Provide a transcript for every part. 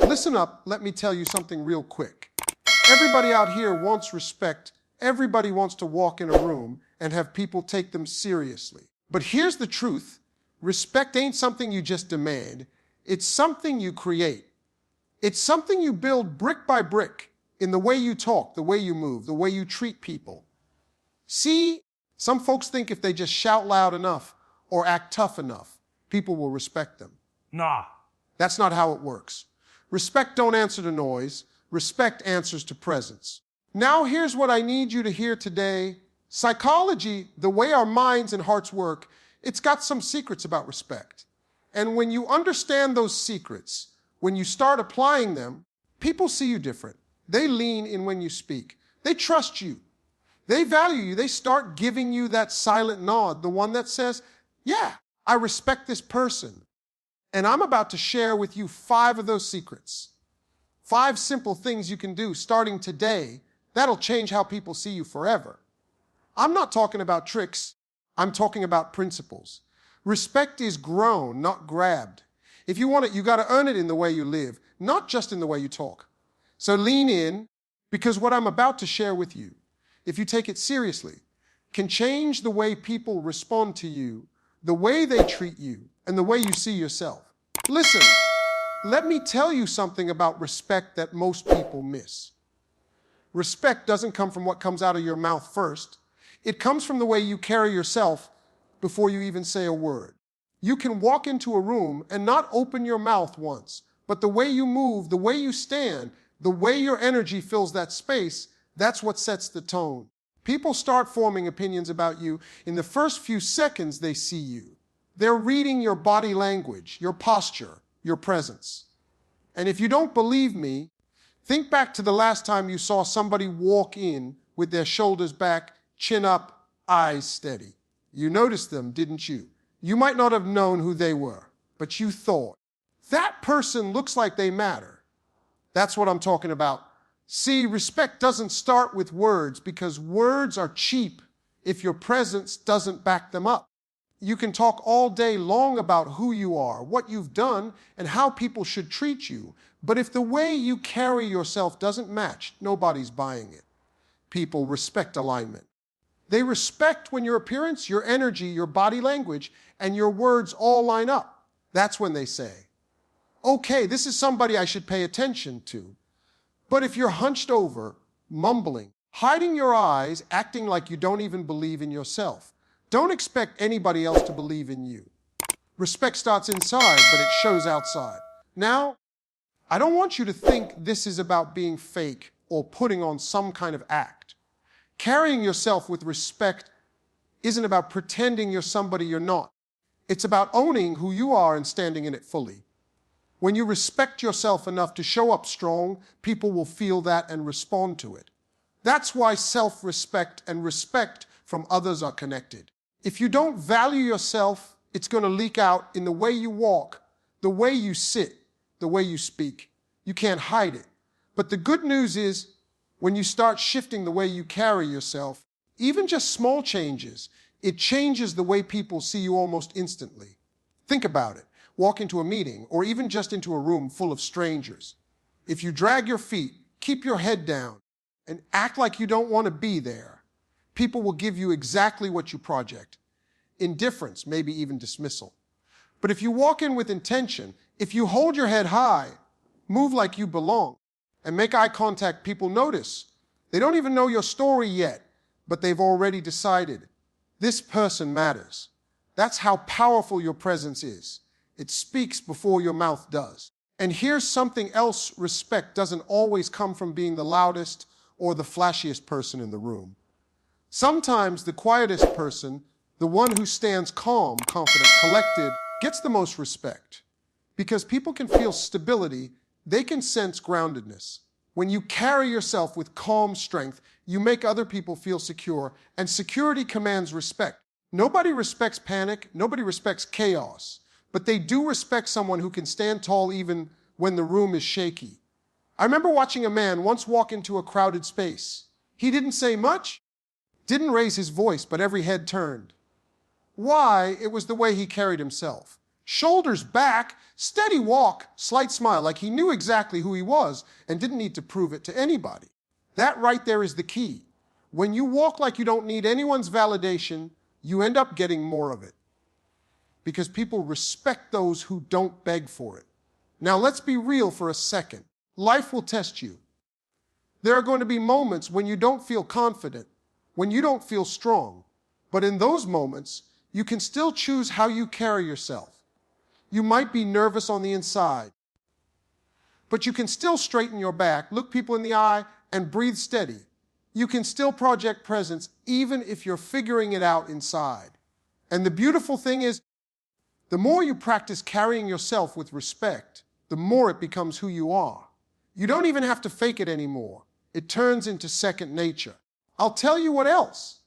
Listen up, let me tell you something real quick. Everybody out here wants respect. Everybody wants to walk in a room and have people take them seriously. But here's the truth. Respect ain't something you just demand. It's something you create. It's something you build brick by brick in the way you talk, the way you move, the way you treat people. See, some folks think if they just shout loud enough or act tough enough, people will respect them. Nah. That's not how it works. Respect don't answer to noise. Respect answers to presence. Now here's what I need you to hear today. Psychology, the way our minds and hearts work, it's got some secrets about respect. And when you understand those secrets, when you start applying them, people see you different. They lean in when you speak. They trust you. They value you. They start giving you that silent nod, the one that says, yeah, I respect this person. And I'm about to share with you 5 of those secrets. 5 simple things you can do starting today that'll change how people see you forever. I'm not talking about tricks. I'm talking about principles. Respect is grown, not grabbed. If you want it, you got to earn it in the way you live, not just in the way you talk. So lean in, because what I'm about to share with you, if you take it seriously, can change the way people respond to you, the way they treat you, and the way you see yourself. Listen, let me tell you something about respect that most people miss. Respect doesn't come from what comes out of your mouth first. It comes from the way you carry yourself before you even say a word. You can walk into a room and not open your mouth once, but the way you move, the way you stand, the way your energy fills that space, that's what sets the tone. People start forming opinions about you in the first few seconds they see you. They're reading your body language, your posture, your presence. And if you don't believe me, think back to the last time you saw somebody walk in with their shoulders back, chin up, eyes steady. You noticed them, didn't you? You might not have known who they were, but you thought, that person looks like they matter. That's what I'm talking about. See, respect doesn't start with words because words are cheap if your presence doesn't back them up. You can talk all day long about who you are, what you've done, and how people should treat you. But if the way you carry yourself doesn't match, nobody's buying it. People respect alignment. They respect when your appearance, your energy, your body language, and your words all line up. That's when they say, okay, this is somebody I should pay attention to. But if you're hunched over, mumbling, hiding your eyes, acting like you don't even believe in yourself, don't expect anybody else to believe in you. Respect starts inside, but it shows outside. Now, I don't want you to think this is about being fake or putting on some kind of act. Carrying yourself with respect isn't about pretending you're somebody you're not. It's about owning who you are and standing in it fully. When you respect yourself enough to show up strong, people will feel that and respond to it. That's why self-respect and respect from others are connected. If you don't value yourself, it's going to leak out in the way you walk, the way you sit, the way you speak. You can't hide it. But the good news is, when you start shifting the way you carry yourself, even just small changes, it changes the way people see you almost instantly. Think about it. Walk into a meeting or even just into a room full of strangers. If you drag your feet, keep your head down, and act like you don't want to be there, people will give you exactly what you project. Indifference, maybe even dismissal. But if you walk in with intention, if you hold your head high, move like you belong, and make eye contact, people notice. They don't even know your story yet, but they've already decided, this person matters. That's how powerful your presence is. It speaks before your mouth does. And here's something else: respect doesn't always come from being the loudest or the flashiest person in the room. Sometimes the quietest person, the one who stands calm, confident, collected, gets the most respect. Because people can feel stability, they can sense groundedness. When you carry yourself with calm strength, you make other people feel secure, and security commands respect. Nobody respects panic, nobody respects chaos, but they do respect someone who can stand tall even when the room is shaky. I remember watching a man once walk into a crowded space. He didn't say much, didn't raise his voice, but every head turned. Why? It was the way he carried himself. Shoulders back, steady walk, slight smile, like he knew exactly who he was and didn't need to prove it to anybody. That right there is the key. When you walk like you don't need anyone's validation, you end up getting more of it. Because people respect those who don't beg for it. Now let's be real for a second. Life will test you. There are going to be moments when you don't feel confident, when you don't feel strong. But in those moments, you can still choose how you carry yourself. You might be nervous on the inside, but you can still straighten your back, look people in the eye, and breathe steady. You can still project presence even if you're figuring it out inside. And the beautiful thing is, the more you practice carrying yourself with respect, the more it becomes who you are. You don't even have to fake it anymore. It turns into second nature. I'll tell you what else.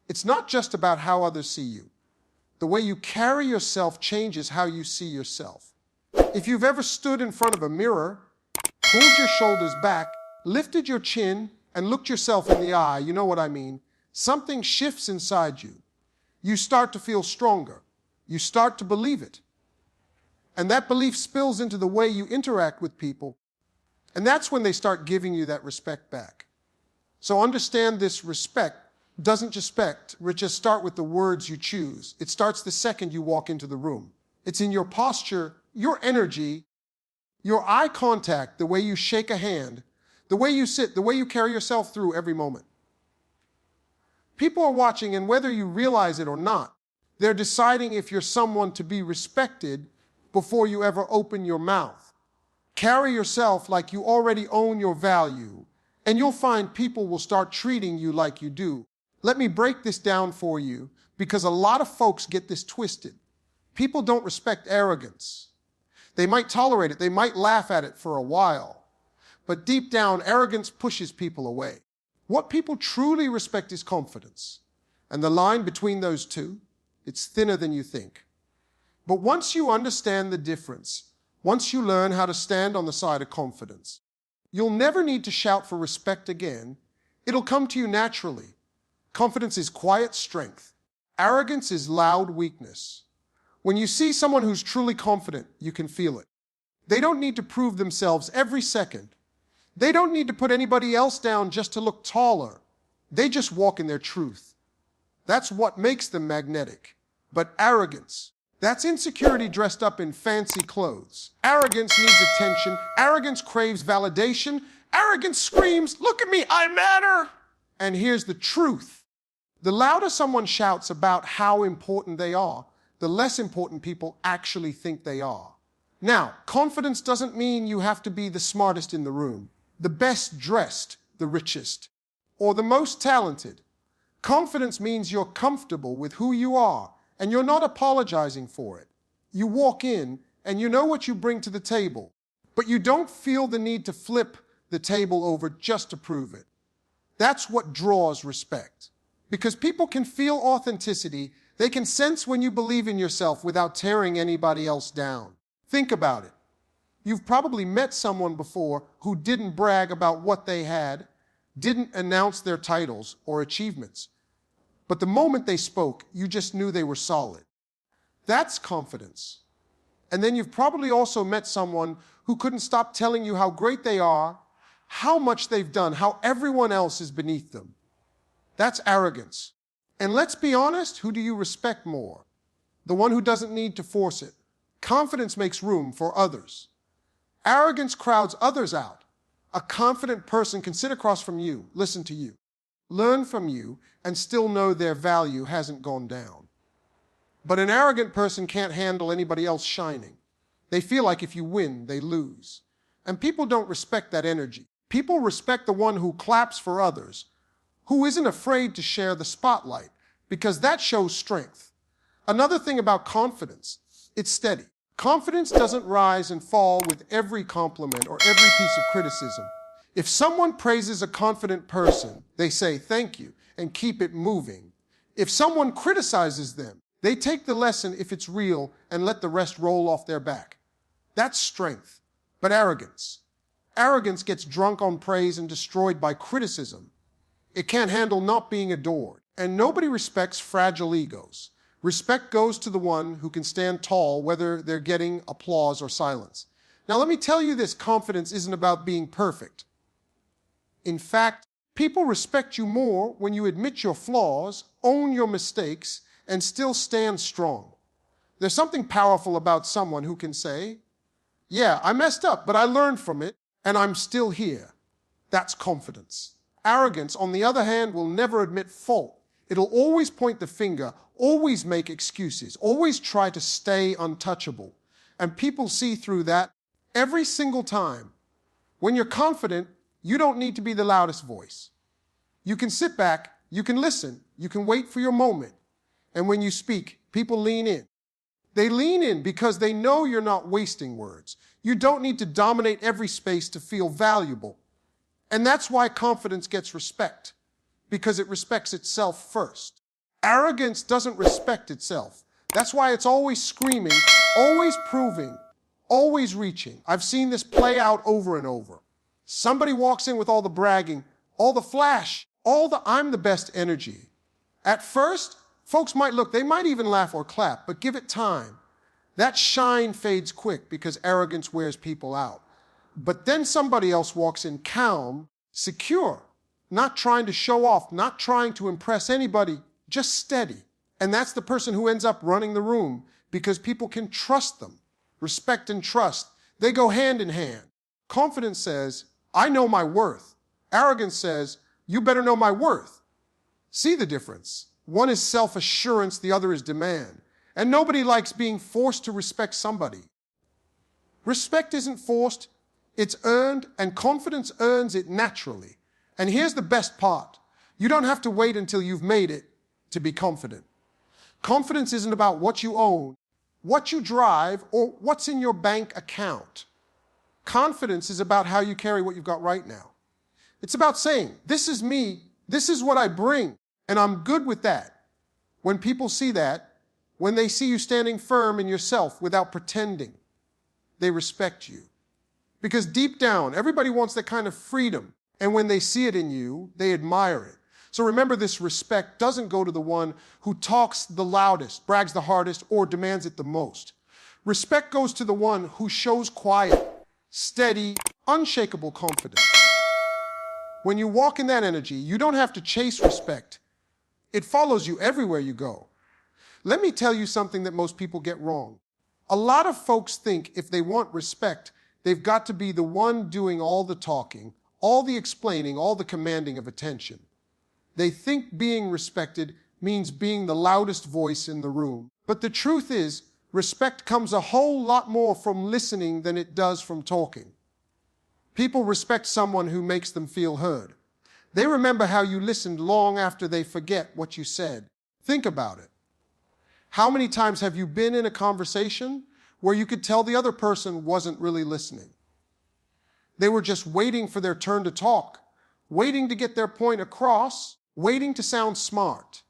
It's not just about how others see you. The way you carry yourself changes how you see yourself. If you've ever stood in front of a mirror, pulled your shoulders back, lifted your chin, and looked yourself in the eye, you know what I mean, something shifts inside you. You start to feel stronger. You start to believe it. And that belief spills into the way you interact with people. And that's when they start giving you that respect back. So understand this respect doesn't just start with the words you choose. It starts the second you walk into the room. It's in your posture, your energy, your eye contact, the way you shake a hand, the way you sit, the way you carry yourself through every moment. People are watching, and whether you realize it or not, they're deciding if you're someone to be respected before you ever open your mouth. Carry yourself like you already own your value, and you'll find people will start treating you like you do. Let me break this down for you, because a lot of folks get this twisted. People don't respect arrogance. They might tolerate it, they might laugh at it for a while, but deep down, arrogance pushes people away. What people truly respect is confidence, and the line between those two, it's thinner than you think. But once you understand the difference, once you learn how to stand on the side of confidence, you'll never need to shout for respect again. It'll come to you naturally. Confidence is quiet strength. Arrogance is loud weakness. When you see someone who's truly confident, you can feel it. They don't need to prove themselves every second. They don't need to put anybody else down just to look taller. They just walk in their truth. That's what makes them magnetic. But arrogance, that's insecurity dressed up in fancy clothes. Arrogance needs attention. Arrogance craves validation. Arrogance screams, "Look at me, I matter!" And here's the truth. The louder someone shouts about how important they are, the less important people actually think they are. Now, confidence doesn't mean you have to be the smartest in the room, the best dressed, the richest, or the most talented. Confidence means you're comfortable with who you are, and you're not apologizing for it. You walk in, and you know what you bring to the table, but you don't feel the need to flip the table over just to prove it. That's what draws respect. Because people can feel authenticity, they can sense when you believe in yourself without tearing anybody else down. Think about it. You've probably met someone before who didn't brag about what they had, didn't announce their titles or achievements. But the moment they spoke, you just knew they were solid. That's confidence. And then you've probably also met someone who couldn't stop telling you how great they are, how much they've done, how everyone else is beneath them. That's arrogance. And let's be honest, who do you respect more? The one who doesn't need to force it. Confidence makes room for others. Arrogance crowds others out. A confident person can sit across from you, listen to you, learn from you, and still know their value hasn't gone down. But an arrogant person can't handle anybody else shining. They feel like if you win, they lose. And people don't respect that energy. People respect the one who claps for others, who isn't afraid to share the spotlight, because that shows strength. Another thing about confidence, it's steady. Confidence doesn't rise and fall with every compliment or every piece of criticism. If someone praises a confident person, they say thank you and keep it moving. If someone criticizes them, they take the lesson if it's real and let the rest roll off their back. That's strength. But arrogance gets drunk on praise and destroyed by criticism. It can't handle not being adored. And nobody respects fragile egos. Respect goes to the one who can stand tall, whether they're getting applause or silence. Now, let me tell you this, confidence isn't about being perfect. In fact, people respect you more when you admit your flaws, own your mistakes, and still stand strong. There's something powerful about someone who can say, yeah, I messed up, but I learned from it, and I'm still here. That's confidence. Arrogance, on the other hand, will never admit fault. It'll always point the finger, always make excuses, always try to stay untouchable. And people see through that every single time. When you're confident, you don't need to be the loudest voice. You can sit back, you can listen, you can wait for your moment. And when you speak, people lean in. They lean in because they know you're not wasting words. You don't need to dominate every space to feel valuable. And that's why confidence gets respect, because it respects itself first. Arrogance doesn't respect itself. That's why it's always screaming, always proving, always reaching. I've seen this play out over and over. Somebody walks in with all the bragging, all the flash, all the I'm the best energy. At first, folks might look, they might even laugh or clap, but give it time. That shine fades quick because arrogance wears people out. But then somebody else walks in calm, secure, not trying to show off, not trying to impress anybody, just steady. And that's the person who ends up running the room because people can trust them. Respect and trust, they go hand in hand. Confidence says, I know my worth. Arrogance says, you better know my worth. See the difference? One is self-assurance, the other is demand. And nobody likes being forced to respect somebody. Respect isn't forced, it's earned, and confidence earns it naturally. And here's the best part. You don't have to wait until you've made it to be confident. Confidence isn't about what you own, what you drive, or what's in your bank account. Confidence is about how you carry what you've got right now. It's about saying, this is me, this is what I bring, and I'm good with that. When people see that, when they see you standing firm in yourself without pretending, they respect you. Because deep down, everybody wants that kind of freedom. And when they see it in you, they admire it. So remember, this respect doesn't go to the one who talks the loudest, brags the hardest, or demands it the most. Respect goes to the one who shows quiet, steady, unshakable confidence. When you walk in that energy, you don't have to chase respect. It follows you everywhere you go. Let me tell you something that most people get wrong. A lot of folks think if they want respect, they've got to be the one doing all the talking, all the explaining, all the commanding of attention. They think being respected means being the loudest voice in the room. But the truth is, respect comes a whole lot more from listening than it does from talking. People respect someone who makes them feel heard. They remember how you listened long after they forget what you said. Think about it. How many times have you been in a conversation where you could tell the other person wasn't really listening? They were just waiting for their turn to talk, waiting to get their point across, waiting to sound smart.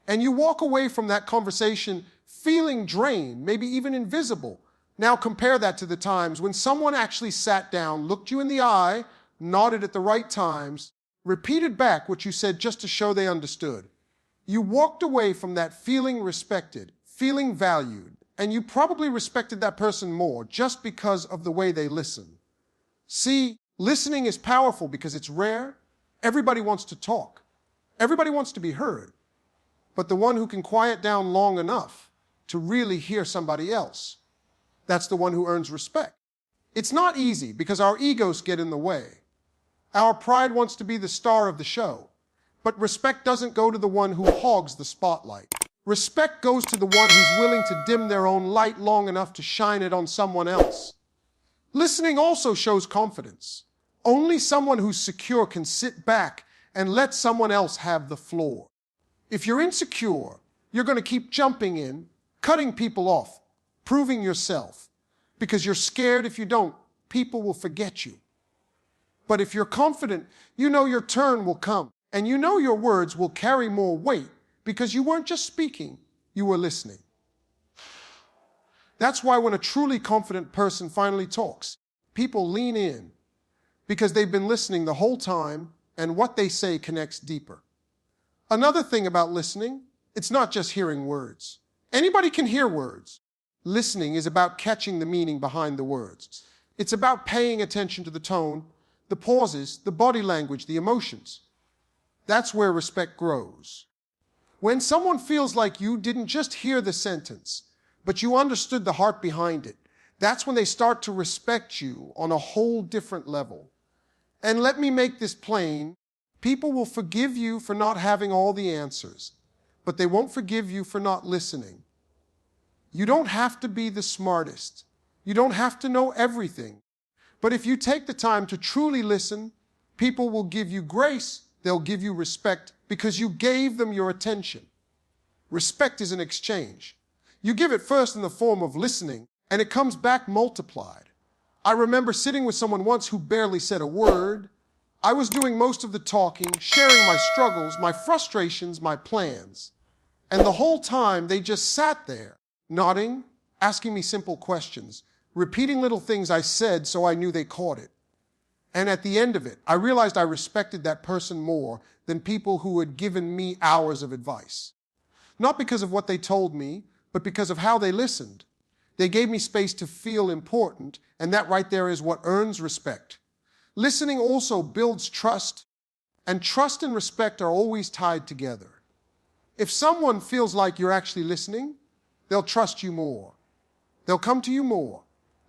And you walk away from that conversation feeling drained, maybe even invisible. Now compare that to the times when someone actually sat down, looked you in the eye, nodded at the right times, repeated back what you said just to show they understood. You walked away from that feeling respected, feeling valued, and you probably respected that person more just because of the way they listen. See, listening is powerful because it's rare. Everybody wants to talk. Everybody wants to be heard. But the one who can quiet down long enough to really hear somebody else, that's the one who earns respect. It's not easy because our egos get in the way. Our pride wants to be the star of the show. But respect doesn't go to the one who hogs the spotlight. Respect goes to the one who's willing to dim their own light long enough to shine it on someone else. Listening also shows confidence. Only someone who's secure can sit back and let someone else have the floor. If you're insecure, you're going to keep jumping in, cutting people off, proving yourself. Because you're scared if you don't, people will forget you. But if you're confident, you know your turn will come. And you know your words will carry more weight because you weren't just speaking, you were listening. That's why when a truly confident person finally talks, people lean in because they've been listening the whole time and what they say connects deeper. Another thing about listening, it's not just hearing words. Anybody can hear words. Listening is about catching the meaning behind the words. It's about paying attention to the tone, the pauses, the body language, the emotions. That's where respect grows. When someone feels like you didn't just hear the sentence, but you understood the heart behind it, that's when they start to respect you on a whole different level. And let me make this plain. People will forgive you for not having all the answers, but they won't forgive you for not listening. You don't have to be the smartest. You don't have to know everything. But if you take the time to truly listen, people will give you grace. They'll give you respect because you gave them your attention. Respect is an exchange. You give it first in the form of listening, and it comes back multiplied. I remember sitting with someone once who barely said a word. I was doing most of the talking, sharing my struggles, my frustrations, my plans. And the whole time they just sat there, nodding, asking me simple questions, repeating little things I said so I knew they caught it. And at the end of it, I realized I respected that person more than people who had given me hours of advice. Not because of what they told me, but because of how they listened. They gave me space to feel important, and that right there is what earns respect. Listening also builds trust, and trust and respect are always tied together. If someone feels like you're actually listening, they'll trust you more. They'll come to you more.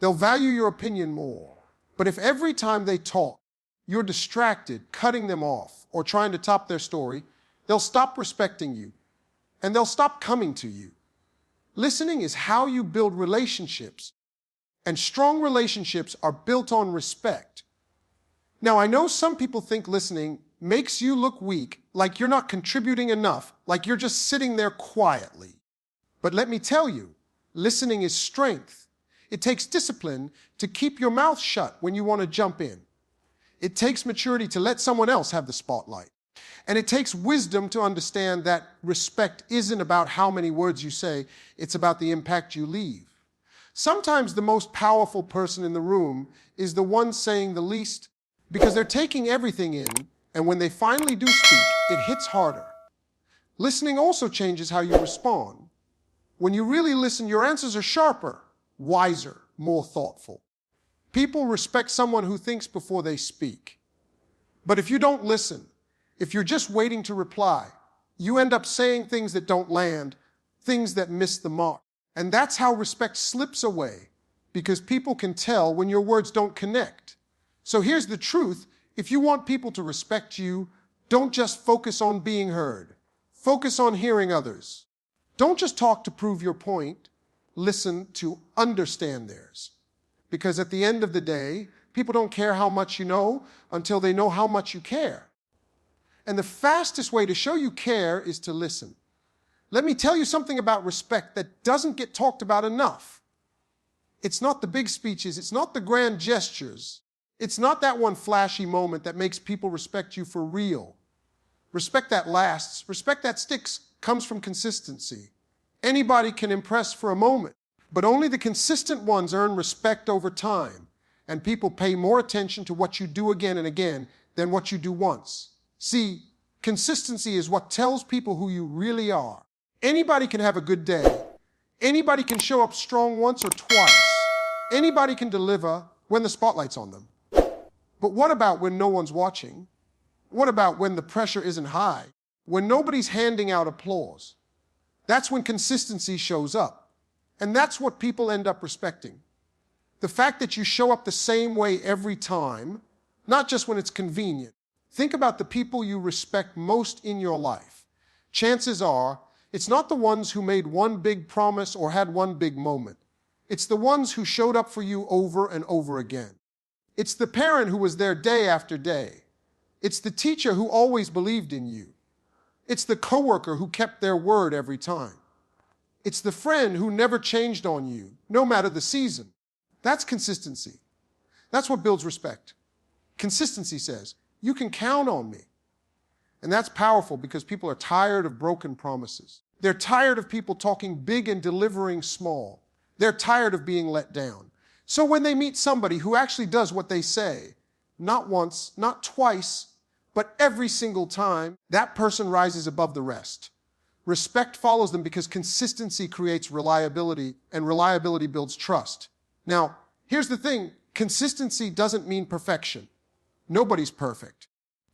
They'll value your opinion more. But if every time they talk, you're distracted, cutting them off, or trying to top their story, they'll stop respecting you, and they'll stop coming to you. Listening is how you build relationships, and strong relationships are built on respect. Now, I know some people think listening makes you look weak, like you're not contributing enough, like you're just sitting there quietly. But let me tell you, listening is strength. It takes discipline to keep your mouth shut when you want to jump in. It takes maturity to let someone else have the spotlight. And it takes wisdom to understand that respect isn't about how many words you say, it's about the impact you leave. Sometimes the most powerful person in the room is the one saying the least because they're taking everything in, and when they finally do speak, it hits harder. Listening also changes how you respond. When you really listen, your answers are sharper, wiser, more thoughtful. People respect someone who thinks before they speak. But if you don't listen, if you're just waiting to reply, you end up saying things that don't land, things that miss the mark. And that's how respect slips away, because people can tell when your words don't connect. So here's the truth. If you want people to respect you, don't just focus on being heard. Focus on hearing others. Don't just talk to prove your point. Listen to understand theirs. Because at the end of the day, people don't care how much you know until they know how much you care. And the fastest way to show you care is to listen. Let me tell you something about respect that doesn't get talked about enough. It's not the big speeches. It's not the grand gestures. It's not that one flashy moment that makes people respect you for real. Respect that lasts, respect that sticks, comes from consistency. Anybody can impress for a moment, but only the consistent ones earn respect over time. And people pay more attention to what you do again and again than what you do once. See, consistency is what tells people who you really are. Anybody can have a good day. Anybody can show up strong once or twice. Anybody can deliver when the spotlight's on them. But what about when no one's watching? What about when the pressure isn't high? When nobody's handing out applause? That's when consistency shows up. And that's what people end up respecting. The fact that you show up the same way every time, not just when it's convenient. Think about the people you respect most in your life. Chances are, it's not the ones who made one big promise or had one big moment. It's the ones who showed up for you over and over again. It's the parent who was there day after day. It's the teacher who always believed in you. It's the coworker who kept their word every time. It's the friend who never changed on you, no matter the season. That's consistency. That's what builds respect. Consistency says, you can count on me. And that's powerful because people are tired of broken promises. They're tired of people talking big and delivering small. They're tired of being let down. So when they meet somebody who actually does what they say, not once, not twice, but every single time, that person rises above the rest. Respect follows them because consistency creates reliability, and reliability builds trust. Now, here's the thing. Consistency doesn't mean perfection. Nobody's perfect.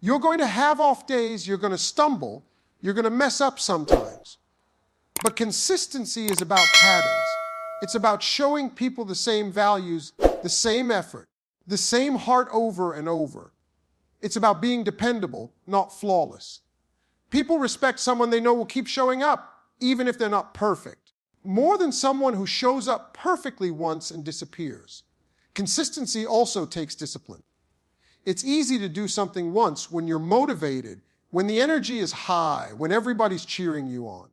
You're going to have off days, you're going to stumble, you're going to mess up sometimes. But consistency is about patterns. It's about showing people the same values, the same effort, the same heart over and over. It's about being dependable, not flawless. People respect someone they know will keep showing up, even if they're not perfect, more than someone who shows up perfectly once and disappears. Consistency also takes discipline. It's easy to do something once when you're motivated, when the energy is high, when everybody's cheering you on.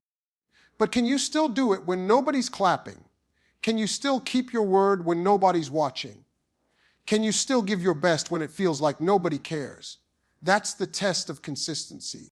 But can you still do it when nobody's clapping? Can you still keep your word when nobody's watching? Can you still give your best when it feels like nobody cares? That's the test of consistency.